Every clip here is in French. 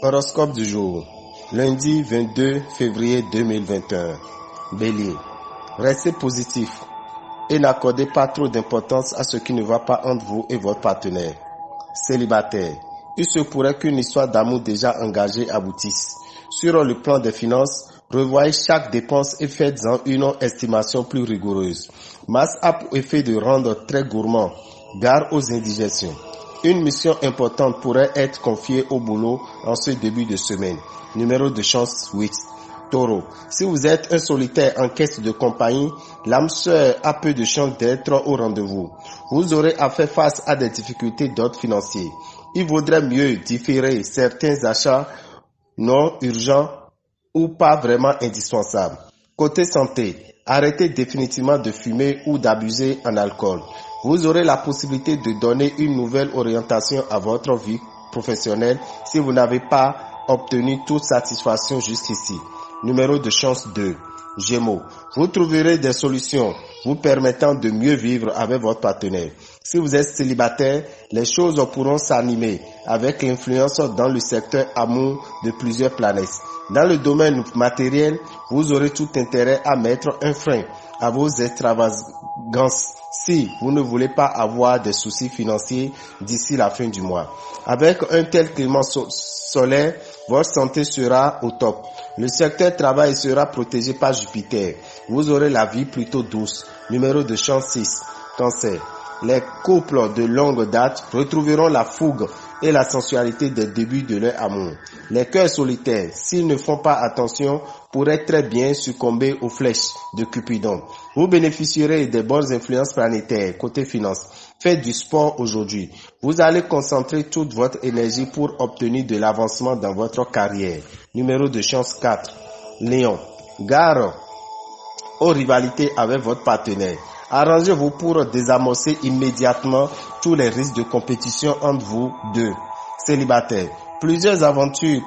Horoscope du jour, lundi 22 février 2021. Bélier, restez positif et n'accordez pas trop d'importance à ce qui ne va pas entre vous et votre partenaire. Célibataire, il se pourrait qu'une histoire d'amour déjà engagée aboutisse. Sur le plan des finances, revoyez chaque dépense et faites-en une estimation plus rigoureuse. Mars a pour effet de rendre très gourmand. Gare aux indigestions. Une mission importante pourrait être confiée au boulot en ce début de semaine. Numéro de chance 8. Taureau, si vous êtes un solitaire en quête de compagnie, l'âme sœur a peu de chance d'être au rendez-vous. Vous aurez à faire face à des difficultés d'ordre financier. Il vaudrait mieux différer certains achats non urgents ou pas vraiment indispensables. Côté santé, arrêtez définitivement de fumer ou d'abuser en alcool. Vous aurez la possibilité de donner une nouvelle orientation à votre vie professionnelle si vous n'avez pas obtenu toute satisfaction jusqu'ici. Numéro de chance 2. Gémeaux, vous trouverez des solutions vous permettant de mieux vivre avec votre partenaire. Si vous êtes célibataire, les choses pourront s'animer avec l'influence dans le secteur amour de plusieurs planètes. Dans le domaine matériel, vous aurez tout intérêt à mettre un frein à vos extravagances si vous ne voulez pas avoir des soucis financiers d'ici la fin du mois. Avec un tel climat solaire, votre santé sera au top. Le secteur travail sera protégé par Jupiter. Vous aurez la vie plutôt douce. Numéro de chance 6. Cancer. Les couples de longue date retrouveront la fougue et la sensualité des débuts de leur amour. Les cœurs solitaires, s'ils ne font pas attention, pourraient très bien succomber aux flèches de Cupidon. Vous bénéficierez des bonnes influences planétaires côté finance. Faites du sport aujourd'hui. Vous allez concentrer toute votre énergie pour obtenir de l'avancement dans votre carrière. Numéro de chance 4. Lion. Gare aux rivalités avec votre partenaire. Arrangez-vous pour désamorcer immédiatement tous les risques de compétition entre vous deux. Célibataire. Plusieurs aventures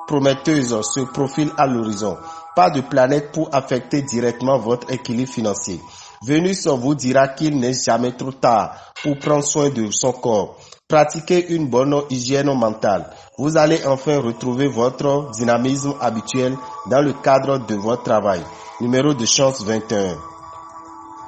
prometteuses se profilent à l'horizon. Pas de planète pour affecter directement votre équilibre financier. Vénus vous dira qu'il n'est jamais trop tard pour prendre soin de son corps. Pratiquez une bonne hygiène mentale. Vous allez enfin retrouver votre dynamisme habituel dans le cadre de votre travail. Numéro de chance 21.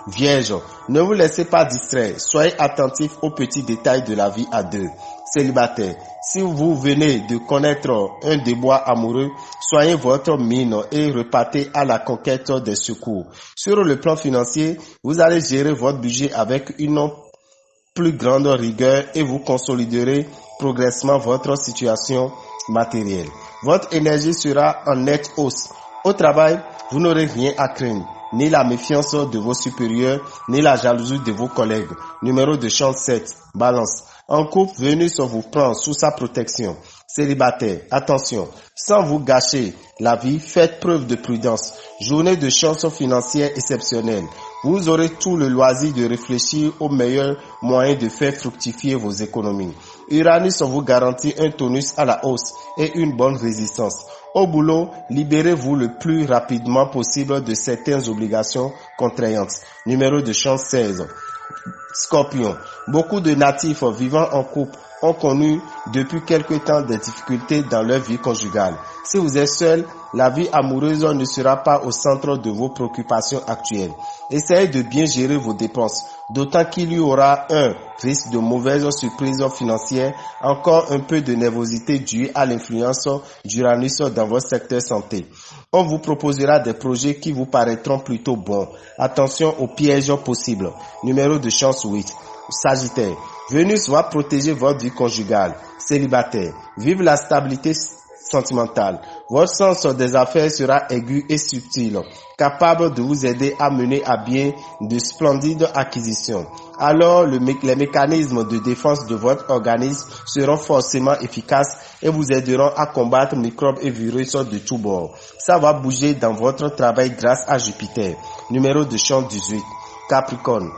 Vierge, ne vous laissez pas distraire. Soyez attentif aux petits détails de la vie à deux. Célibataire, si vous venez de connaître un déboire amoureux, soignez votre mine et repartez à la conquête des secours. Sur le plan financier, vous allez gérer votre budget avec une plus grande rigueur et vous consoliderez progressivement votre situation matérielle. Votre énergie sera en nette hausse. Au travail, vous n'aurez rien à craindre. Ni la méfiance de vos supérieurs, ni la jalousie de vos collègues. Numéro de chance 7. Balance. En couple, Vénus vous prend sous sa protection. Célibataire, attention, sans vous gâcher la vie, faites preuve de prudence. Journée de chance financière exceptionnelle. Vous aurez tout le loisir de réfléchir aux meilleurs moyens de faire fructifier vos économies. Uranus vous garantit un tonus à la hausse et une bonne résistance. Au boulot, libérez-vous le plus rapidement possible de certaines obligations contraignantes. Numéro de chance 16. Scorpion. Beaucoup de natifs vivant en couple ont connu depuis quelque temps des difficultés dans leur vie conjugale. Si vous êtes seul, la vie amoureuse ne sera pas au centre de vos préoccupations actuelles. Essayez de bien gérer vos dépenses, d'autant qu'il y aura un risque de mauvaise surprise financière, encore un peu de nervosité due à l'influence d'Uranus dans votre secteur santé. On vous proposera des projets qui vous paraîtront plutôt bons. Attention aux pièges possibles. Numéro de chance 8. Sagittaire. Vénus va protéger votre vie conjugale. Célibataire. Vive la stabilité sentimentale. Votre sens des affaires sera aigu et subtil, capable de vous aider à mener à bien de splendides acquisitions. Alors, les mécanismes de défense de votre organisme seront forcément efficaces et vous aideront à combattre microbes et virus de tous bords. Ça va bouger dans votre travail grâce à Jupiter. Numéro de chance 18. Capricorne.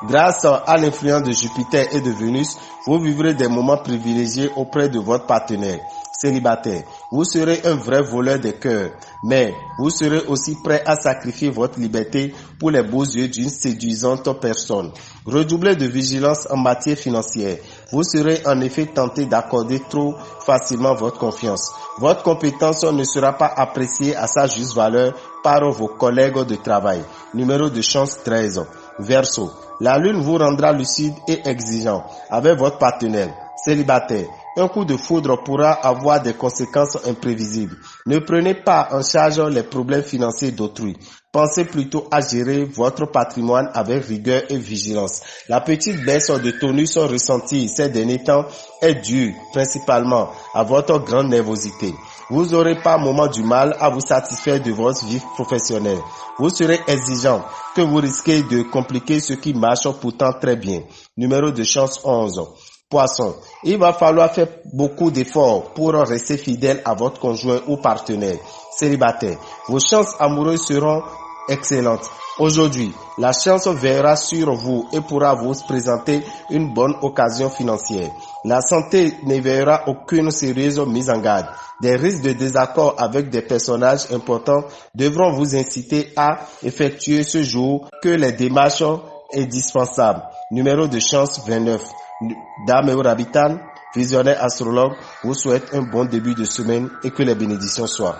Grâce à l'influence de Jupiter et de Vénus, vous vivrez des moments privilégiés auprès de votre partenaire. Célibataire. Vous serez un vrai voleur de cœur, mais vous serez aussi prêt à sacrifier votre liberté pour les beaux yeux d'une séduisante personne. Redoublez de vigilance en matière financière. Vous serez en effet tenté d'accorder trop facilement votre confiance. Votre compétence ne sera pas appréciée à sa juste valeur par vos collègues de travail. Numéro de chance 13. Verseau. La lune vous rendra lucide et exigeant avec votre partenaire. Célibataire. Un coup de foudre pourra avoir des conséquences imprévisibles. Ne prenez pas en charge les problèmes financiers d'autrui. Pensez plutôt à gérer votre patrimoine avec rigueur et vigilance. La petite baisse de tonus ressentie ces derniers temps est due principalement à votre grande nervosité. Vous n'aurez pas un moment du mal à vous satisfaire de votre vie professionnelle. Vous serez exigeant que vous risquez de compliquer ce qui marche pourtant très bien. Numéro de chance 11. Poisson, il va falloir faire beaucoup d'efforts pour rester fidèle à votre conjoint ou partenaire. Célibataire, vos chances amoureuses seront excellentes. Aujourd'hui, la chance veillera sur vous et pourra vous présenter une bonne occasion financière. La santé n'éveillera aucune sérieuse mise en garde. Des risques de désaccord avec des personnages importants devront vous inciter à effectuer ce jour que les démarches indispensables. Numéro de chance 29. Dame Rabitan, visionnaire astrologue, vous souhaite un bon début de semaine et que les bénédictions soient.